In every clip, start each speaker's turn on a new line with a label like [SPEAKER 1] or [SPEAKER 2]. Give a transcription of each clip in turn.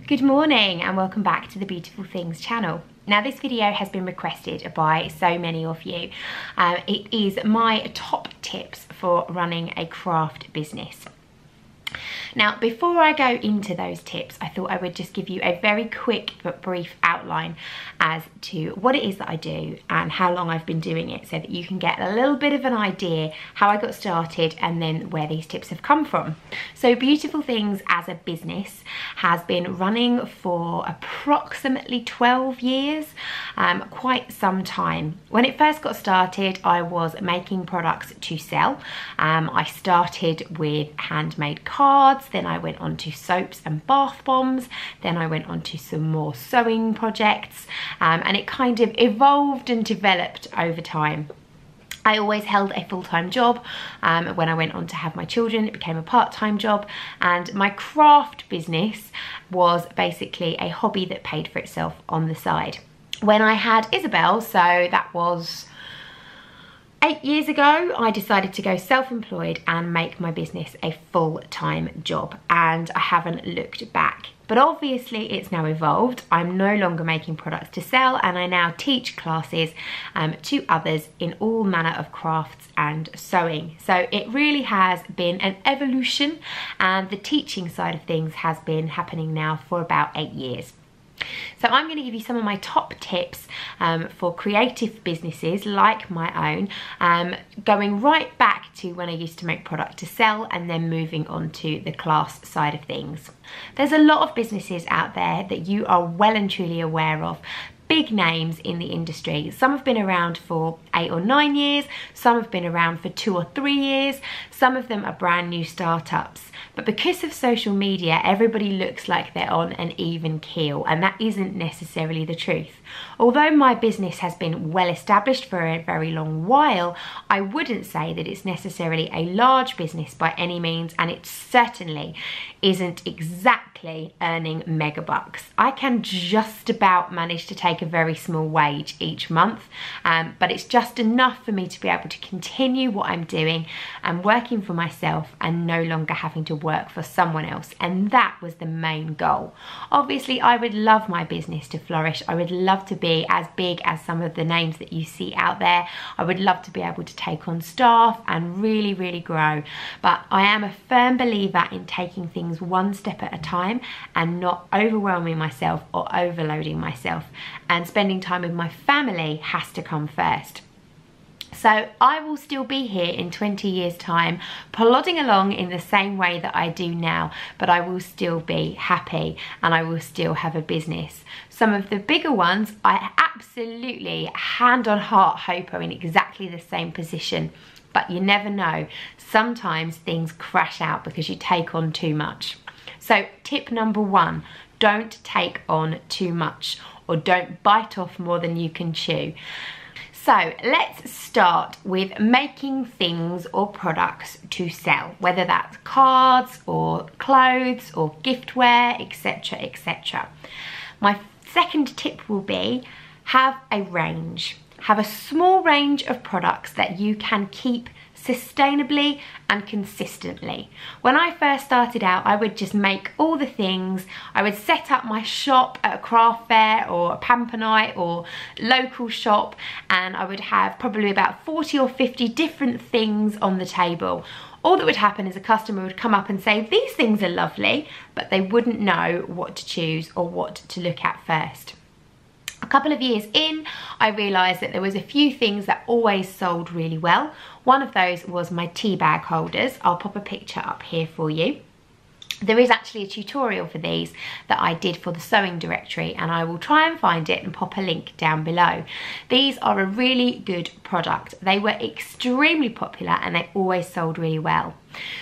[SPEAKER 1] Good morning and welcome back to the Beautiful Things channel. Now this video has been requested by so many of you. It is my top tips for running a craft business. Now, before I go into those tips, I thought I would just give you a very quick but brief outline as to what it is that I do and how long I've been doing it, so that you can get a little bit of an idea how I got started and then where these tips have come from. So Beautiful Things as a business has been running for approximately 12 years, quite some time. When it first got started, I was making products to sell. I started with handmade cards, then I went on to soaps and bath bombs, then I went on to some more sewing projects, and it kind of evolved and developed over time. I always held a full-time job. When I went on to have my children, it became a part-time job, and my craft business was basically a hobby that paid for itself on the side. When I had Isabel, so that was 8 years ago, I decided to go self-employed and make my business a full-time job, and I haven't looked back. But obviously it's now evolved. I'm no longer making products to sell, and I now teach classes to others in all manner of crafts and sewing. So it really has been an evolution, and the teaching side of things has been happening now for about 8 years. So I'm going to give you some of my top tips for creative businesses like my own, going right back to when I used to make product to sell and then moving on to the class side of things. There's a lot of businesses out there that you are well and truly aware of. Big names in the industry. Some have been around for 8 or 9 years, some have been around for 2 or 3 years, some of them are brand new startups. But because of social media, everybody looks like they're on an even keel, and that isn't necessarily the truth. Although my business has been well established for a very long while, I wouldn't say that it's necessarily a large business by any means, and it certainly isn't exactly earning mega bucks. I can just about manage to take a very small wage each month, but it's just enough for me to be able to continue what I'm doing and working for myself and no longer having to work for someone else, and that was the main goal. Obviously I would love my business to flourish. I would love to be as big as some of the names that you see out there. I would love to be able to take on staff and really grow, but I am a firm believer in taking things one step at a time and not overwhelming myself or overloading myself, and spending time with my family has to come first. So I will still be here in 20 years time, plodding along in the same way that I do now, but I will still be happy and I will still have a business. Some of the bigger ones, I absolutely hand on heart hope are in exactly the same position, but you never know. Sometimes things crash out because you take on too much. So tip number 1, don't take on too much, or don't bite off more than you can chew. So let's start with making things or products to sell, whether that's cards or clothes or giftware, etc, etc. My second tip will be have a range. Have a small range of products that you can keep sustainably and consistently. When I first started out, I would just make all the things. I would set up my shop at a craft fair or a pamper night or local shop, and I would have probably about 40 or 50 different things on the table. All that would happen is a customer would come up and say, these things are lovely, but they wouldn't know what to choose or what to look at first. A couple of years in, I realised that there was a few things that always sold really well. One of those was my tea bag holders. I'll pop a picture up here for you. There is actually a tutorial for these that I did for the sewing directory, and I will try and find it and pop a link down below. These are a really good product. They were extremely popular and they always sold really well.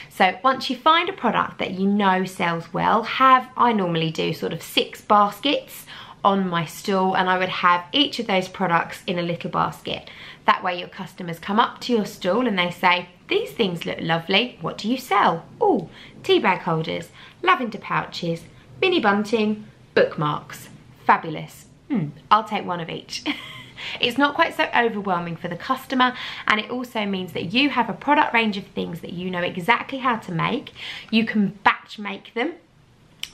[SPEAKER 1] So once you find a product that you know sells well, I normally do sort of 6 baskets on my stall, and I would have each of those products in a little basket. That way your customers come up to your stall and they say, these things look lovely, what do you sell? Oh, tea bag holders, lavender pouches, mini bunting, bookmarks. Fabulous. I'll take one of each. It's not quite so overwhelming for the customer, and it also means that you have a product range of things that you know exactly how to make. You can batch make them.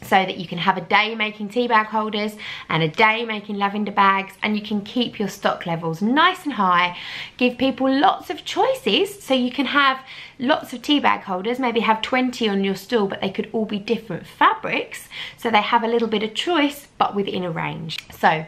[SPEAKER 1] so that you can have a day making tea bag holders and a day making lavender bags, and you can keep your stock levels nice and high, give people lots of choices, so you can have lots of tea bag holders, maybe have 20 on your stall, but they could all be different fabrics, so they have a little bit of choice but within a range. So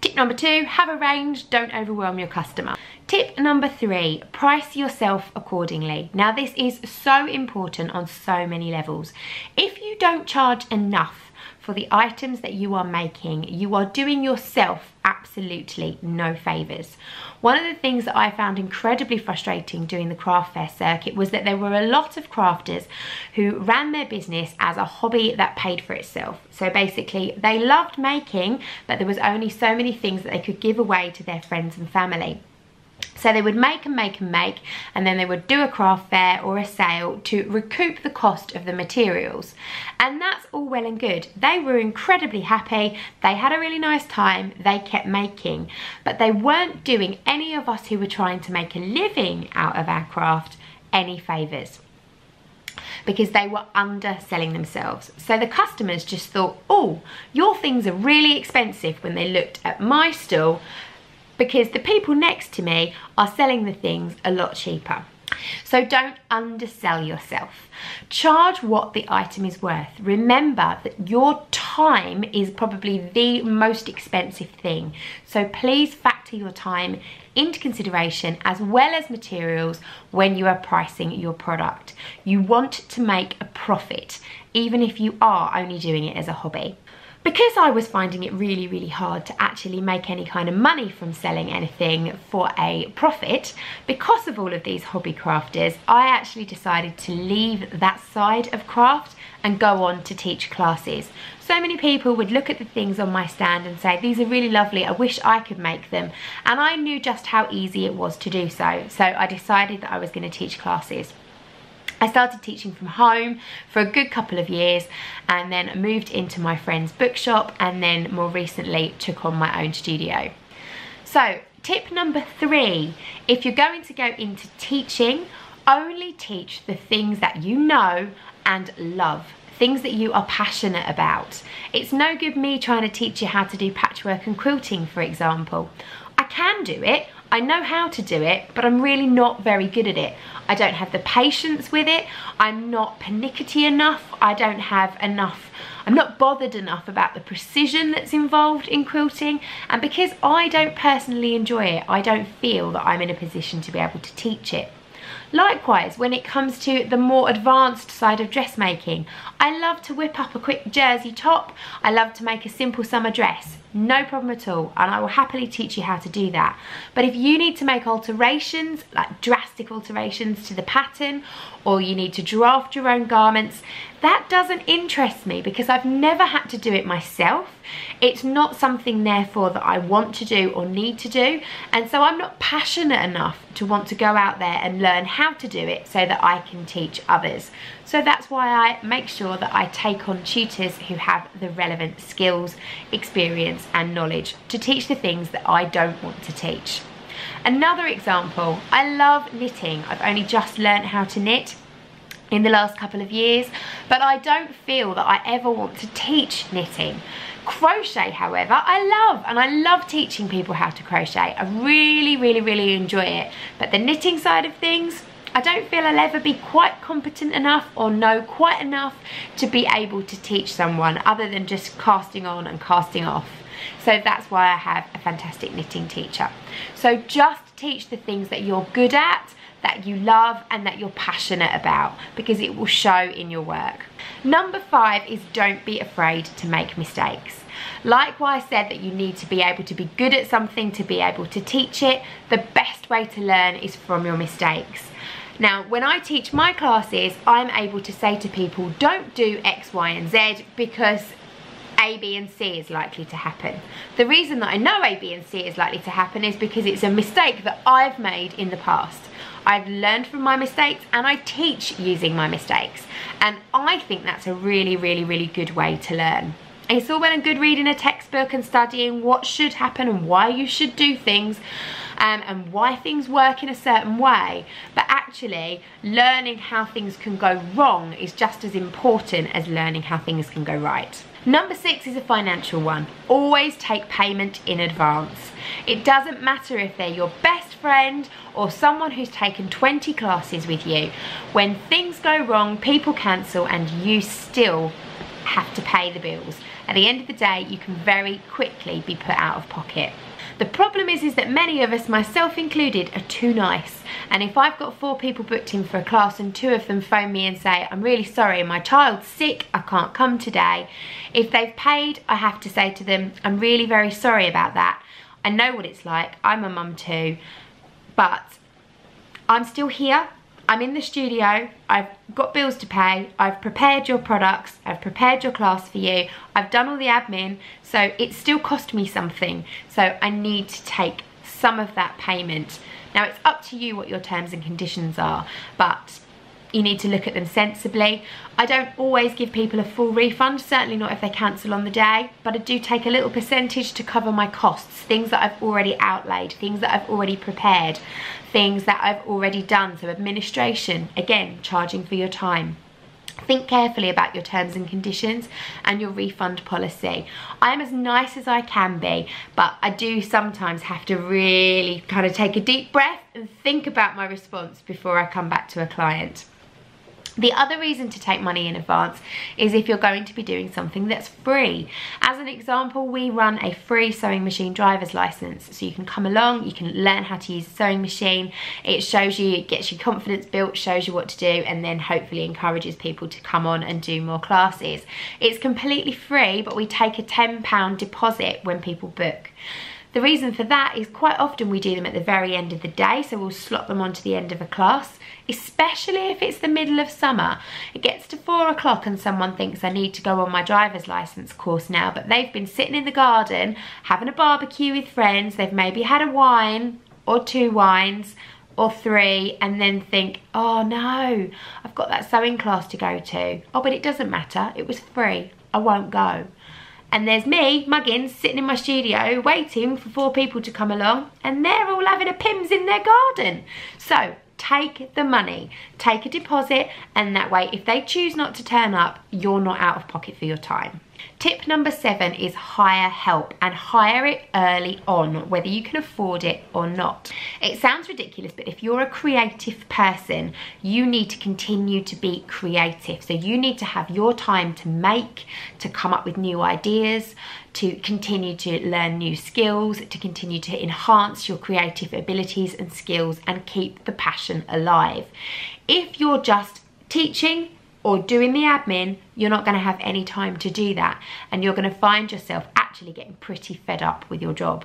[SPEAKER 1] tip number 2, have a range, don't overwhelm your customer. Tip number 3, price yourself accordingly. Now this is so important on so many levels. If you don't charge enough for the items that you are making, you are doing yourself absolutely no favours. One of the things that I found incredibly frustrating doing the craft fair circuit was that there were a lot of crafters who ran their business as a hobby that paid for itself. So basically they loved making, but there was only so many things that they could give away to their friends and family. So they would make and make and make, and then they would do a craft fair or a sale to recoup the cost of the materials. And that's all well and good. They were incredibly happy, they had a really nice time, they kept making, but they weren't doing any of us who were trying to make a living out of our craft any favours, because they were underselling themselves. So the customers just thought, oh, your things are really expensive, when they looked at my stall, because the people next to me are selling the things a lot cheaper. So don't undersell yourself. Charge what the item is worth. Remember that your time is probably the most expensive thing. So please factor your time into consideration, as well as materials, when you are pricing your product. You want to make a profit, even if you are only doing it as a hobby. Because I was finding it really, really hard to actually make any kind of money from selling anything for a profit, because of all of these hobby crafters, I actually decided to leave that side of craft and go on to teach classes. So many people would look at the things on my stand and say, these are really lovely, I wish I could make them. And I knew just how easy it was to do so. So I decided that I was going to teach classes. I started teaching from home for a good couple of years, and then moved into my friend's bookshop, and then more recently took on my own studio. So tip number 3, if you're going to go into teaching, only teach the things that you know and love. Things that you are passionate about. It's no good me trying to teach you how to do patchwork and quilting, for example. I can do it, I know how to do it, but I'm really not very good at it. I don't have the patience with it, I'm not pernickety enough, I don't have enough, I'm not bothered enough about the precision that's involved in quilting, and because I don't personally enjoy it, I don't feel that I'm in a position to be able to teach it. Likewise, when it comes to the more advanced side of dressmaking, I love to whip up a quick jersey top, I love to make a simple summer dress, no problem at all, and I will happily teach you how to do that. But if you need to make alterations, like drastic alterations to the pattern, or you need to draft your own garments, that doesn't interest me, because I've never had to do it myself. It's not something therefore that I want to do or need to do, and so I'm not passionate enough to want to go out there and learn how to do it so that I can teach others. So that's why I make sure that I take on tutors who have the relevant skills, experience and knowledge to teach the things that I don't want to teach. Another example, I love knitting. I've only just learned how to knit in the last couple of years, but I don't feel that I ever want to teach knitting. Crochet, however, I love teaching people how to crochet. I really enjoy it, but the knitting side of things, I don't feel I'll ever be quite competent enough or know quite enough to be able to teach someone, other than just casting on and casting off. So that's why I have a fantastic knitting teacher. So just teach the things that you're good at, that you love and that you're passionate about, because it will show in your work. Number 5 is don't be afraid to make mistakes. Like what I said, that you need to be able to be good at something to be able to teach it, the best way to learn is from your mistakes. Now, when I teach my classes, I'm able to say to people, don't do X, Y, and Z because A, B, and C is likely to happen. The reason that I know A, B, and C is likely to happen is because it's a mistake that I've made in the past. I've learned from my mistakes and I teach using my mistakes. And I think that's a really good way to learn. It's all well and good reading a textbook and studying what should happen and why you should do things, and why things work in a certain way, but actually learning how things can go wrong is just as important as learning how things can go right. Number 6 is a financial one. Always take payment in advance. It doesn't matter if they're your best friend or someone who's taken 20 classes with you. When things go wrong, people cancel and you still have to pay the bills. At the end of the day, you can very quickly be put out of pocket. The problem is that many of us, myself included, are too nice. And if I've got 4 people booked in for a class and 2 of them phone me and say, I'm really sorry, my child's sick, I can't come today. If they've paid, I have to say to them, I'm really very sorry about that. I know what it's like, I'm a mum too, but I'm still here. I'm in the studio, I've got bills to pay, I've prepared your products, I've prepared your class for you, I've done all the admin, so it still cost me something. So I need to take some of that payment. Now it's up to you what your terms and conditions are, but you need to look at them sensibly. I don't always give people a full refund, certainly not if they cancel on the day, but I do take a little percentage to cover my costs, things that I've already outlaid, things that I've already prepared, things that I've already done. So administration, again, charging for your time. Think carefully about your terms and conditions and your refund policy. I am as nice as I can be, but I do sometimes have to really kind of take a deep breath and think about my response before I come back to a client. The other reason to take money in advance is if you're going to be doing something that's free. As an example, we run a free sewing machine driver's license. So you can come along, you can learn how to use a sewing machine. It shows you, it gets your confidence built, shows you what to do, and then hopefully encourages people to come on and do more classes. It's completely free, but we take a £10 deposit when people book. The reason for that is quite often we do them at the very end of the day, so we'll slot them onto the end of a class, especially if it's the middle of summer. It gets to 4 o'clock and someone thinks I need to go on my driver's license course now, but they've been sitting in the garden having a barbecue with friends, they've maybe had a wine or 2 wines or 3, and then think, oh no, I've got that sewing class to go to. Oh, but it doesn't matter, it was free, I won't go. And there's me, Muggins, sitting in my studio waiting for 4 people to come along, and they're all having a Pims in their garden. So take the money, take a deposit, and that way if they choose not to turn up, you're not out of pocket for your time. Tip number 7 is hire help, and hire it early on, whether you can afford it or not. It sounds ridiculous, but if you're a creative person, you need to continue to be creative. So you need to have your time to make, to come up with new ideas, to continue to learn new skills, to continue to enhance your creative abilities and skills and keep the passion alive. If you're just teaching or doing the admin, you're not going to have any time to do that, and you're going to find yourself actually getting pretty fed up with your job.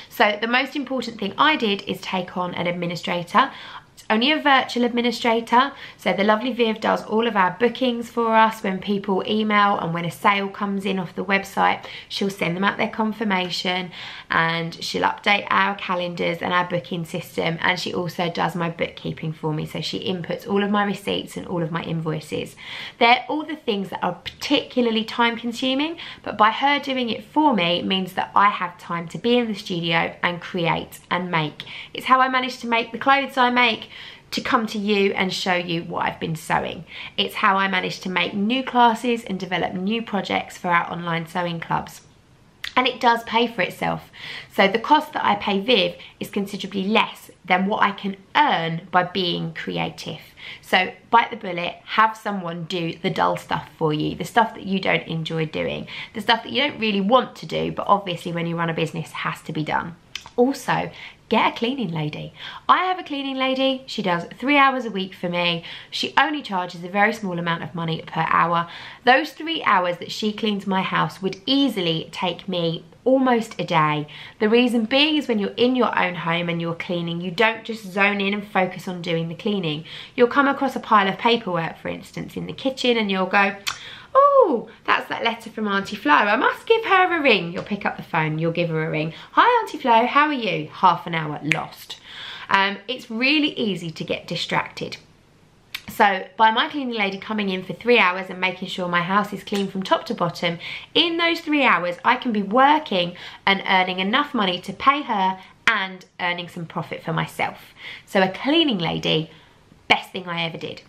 [SPEAKER 1] So the most important thing I did is take on an administrator. It's only a virtual administrator, so the lovely Viv does all of our bookings for us. When people email and when a sale comes in off the website, she'll send them out their confirmation, and she'll update our calendars and our booking system, and she also does my bookkeeping for me, so she inputs all of my receipts and all of my invoices. They're all the things that are particularly time consuming, but by her doing it for me means that I have time to be in the studio and create and make. It's how I manage to make the clothes I make, to come to you and show you what I've been sewing. It's how I manage to make new classes and develop new projects for our online sewing clubs. And it does pay for itself. So the cost that I pay Viv is considerably less than what I can earn by being creative. So bite the bullet, have someone do the dull stuff for you, the stuff that you don't enjoy doing, the stuff that you don't really want to do, but obviously when you run a business has to be done. Also, get a cleaning lady. I have a cleaning lady. She does 3 hours a week for me. She only charges a very small amount of money per hour. Those 3 hours that she cleans my house would easily take me almost a day. The reason being is when you're in your own home and you're cleaning, you don't just zone in and focus on doing the cleaning. You'll come across a pile of paperwork, for instance, in the kitchen, and you'll go, oh, that's that letter from Auntie Flo, I must give her a ring. You'll pick up the phone, you'll give her a ring. Hi Auntie Flo, how are you? Half an hour lost. It's really easy to get distracted. So by my cleaning lady coming in for 3 hours and making sure my house is clean from top to bottom, in those 3 hours I can be working and earning enough money to pay her and earning some profit for myself. So a cleaning lady, best thing I ever did.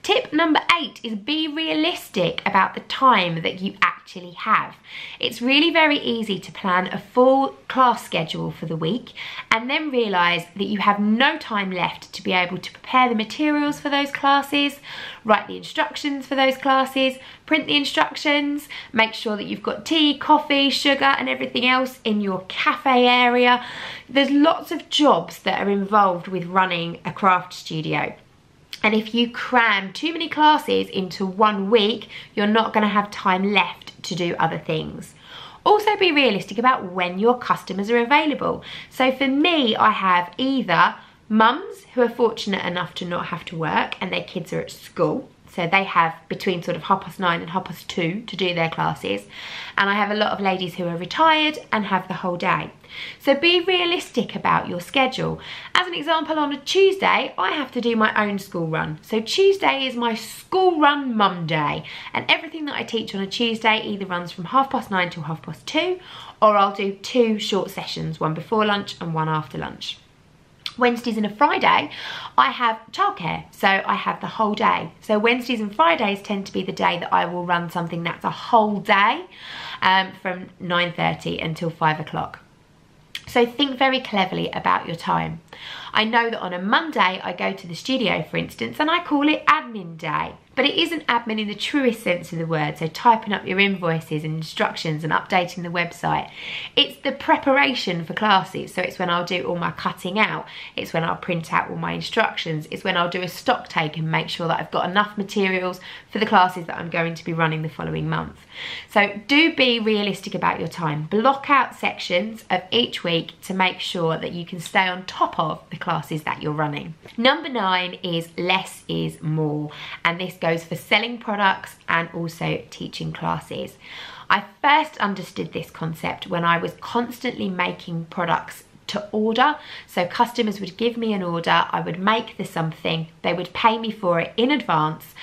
[SPEAKER 1] Tip number 8 is be realistic about the time that you actually have. It's really very easy to plan a full class schedule for the week and then realise that you have no time left to be able to prepare the materials for those classes, write the instructions for those classes, print the instructions, make sure that you've got tea, coffee, sugar and everything else in your cafe area. There's lots of jobs that are involved with running a craft studio. And if you cram too many classes into one week, you're not going to have time left to do other things. Also be realistic about when your customers are available. So for me, I have either mums who are fortunate enough to not have to work and their kids are at school. So they have between sort of 9:30 and 2:30 to do their classes. And I have a lot of ladies who are retired and have the whole day. So be realistic about your schedule. As an example, on a Tuesday, I have to do my own school run. So Tuesday is my school run mum day. And everything that I teach on a Tuesday either runs from 9:30 till 2:30, or I'll do 2 short sessions, one before lunch and one after lunch. Wednesdays and a Friday, I have childcare, so I have the whole day. So Wednesdays and Fridays tend to be the day that I will run something that's a whole day from 9:30 until 5 o'clock. So think very cleverly about your time. I know that on a Monday I go to the studio, for instance, and I call it admin day. But it isn't admin in the truest sense of the word, so typing up your invoices and instructions and updating the website. It's the preparation for classes, so it's when I'll do all my cutting out, it's when I'll print out all my instructions, it's when I'll do a stock take and make sure that I've got enough materials for the classes that I'm going to be running the following month. So do be realistic about your time. Block out sections of each week to make sure that you can stay on top of the classes that you're running. Number 9 is less is more, and this goes for selling products and also teaching classes. I first understood this concept when I was constantly making products to order. So customers would give me an order, I would make the something, they would pay me for it in advance,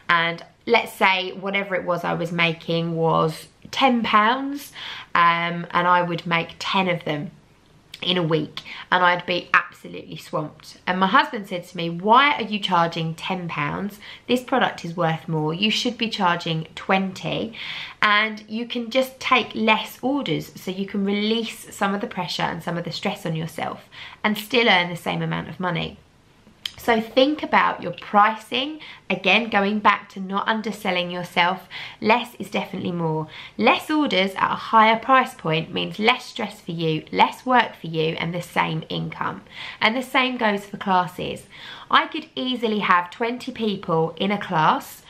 [SPEAKER 1] and let's say whatever it was I was making was £10, and I would make 10 of them in a week, and I'd be absolutely swamped. And my husband said to me, why are you charging £10? This product is worth more. You should be charging 20, and you can just take less orders, so you can release some of the pressure and some of the stress on yourself and still earn the same amount of money. So think about your pricing. Again, going back to not underselling yourself, less is definitely more. Less orders at a higher price point means less stress for you, less work for you, and the same income. And the same goes for classes. I could easily have 20 people in a class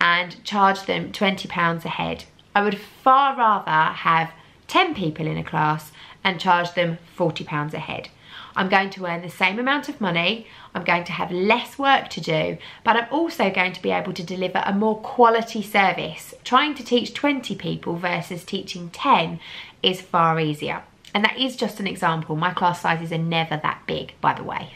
[SPEAKER 1] and charge them £20 a head. I would far rather have 10 people in a class and charge them £40 a head. I'm going to earn the same amount of money, I'm going to have less work to do, but I'm also going to be able to deliver a more quality service. Trying to teach 20 people versus teaching 10 is far easier. And that is just an example. My class sizes are never that big, by the way.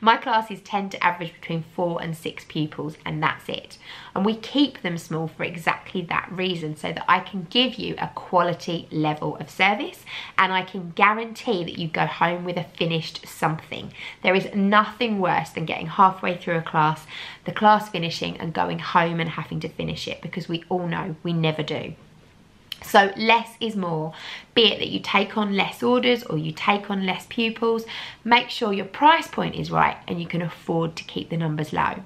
[SPEAKER 1] My classes tend to average between 4 and 6 pupils, and that's it. And we keep them small for exactly that reason, so that I can give you a quality level of service and I can guarantee that you go home with a finished something. There is nothing worse than getting halfway through a class, the class finishing and going home and having to finish it, because we all know we never do. So less is more, be it that you take on less orders or you take on less pupils. Make sure your price point is right and you can afford to keep the numbers low.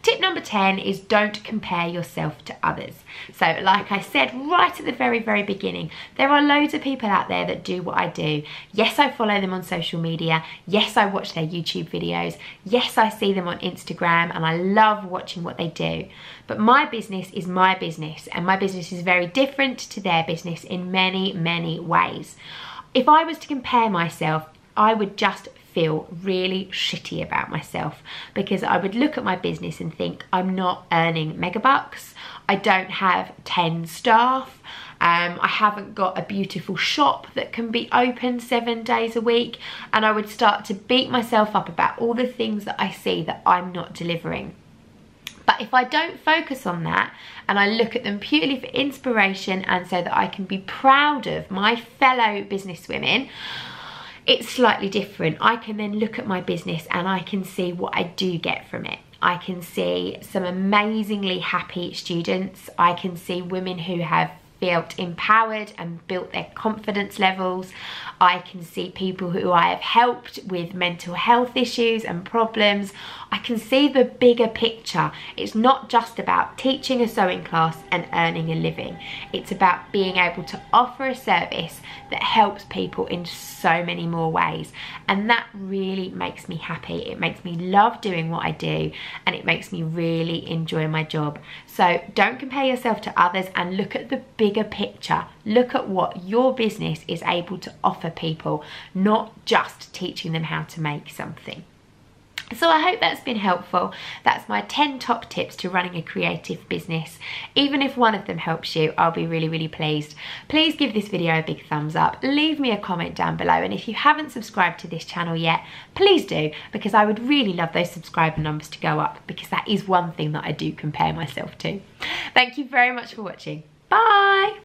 [SPEAKER 1] Tip number 10 is don't compare yourself to others. So like I said right at the very beginning, there are loads of people out there that do what I do. Yes, I follow them on social media. Yes, I watch their YouTube videos. Yes, I see them on Instagram and I love watching what they do. But my business is my business, and my business is very different to their business in many ways. If I was to compare myself, I would just feel really shitty about myself, because I would look at my business and think I'm not earning megabucks, I don't have 10 staff, I haven't got a beautiful shop that can be open 7 days a week, and I would start to beat myself up about all the things that I see that I'm not delivering. But if I don't focus on that and I look at them purely for inspiration and so that I can be proud of my fellow businesswomen, it's slightly different. I can then look at my business and I can see what I do get from it. I can see some amazingly happy students. I can see women who have felt empowered and built their confidence levels. I can see people who I have helped with mental health issues and problems. I can see the bigger picture. It's not just about teaching a sewing class and earning a living. It's about being able to offer a service that helps people in so many more ways. And that really makes me happy. It makes me love doing what I do, and it makes me really enjoy my job. So don't compare yourself to others and look at the bigger picture. Look at what your business is able to offer people, not just teaching them how to make something. So I hope that's been helpful. That's my 10 top tips to running a creative business. Even if one of them helps you, I'll be really, really pleased. Please give this video a big thumbs up. Leave me a comment down below. And if you haven't subscribed to this channel yet, please do, because I would really love those subscriber numbers to go up, because that is one thing that I do compare myself to. Thank you very much for watching. Bye.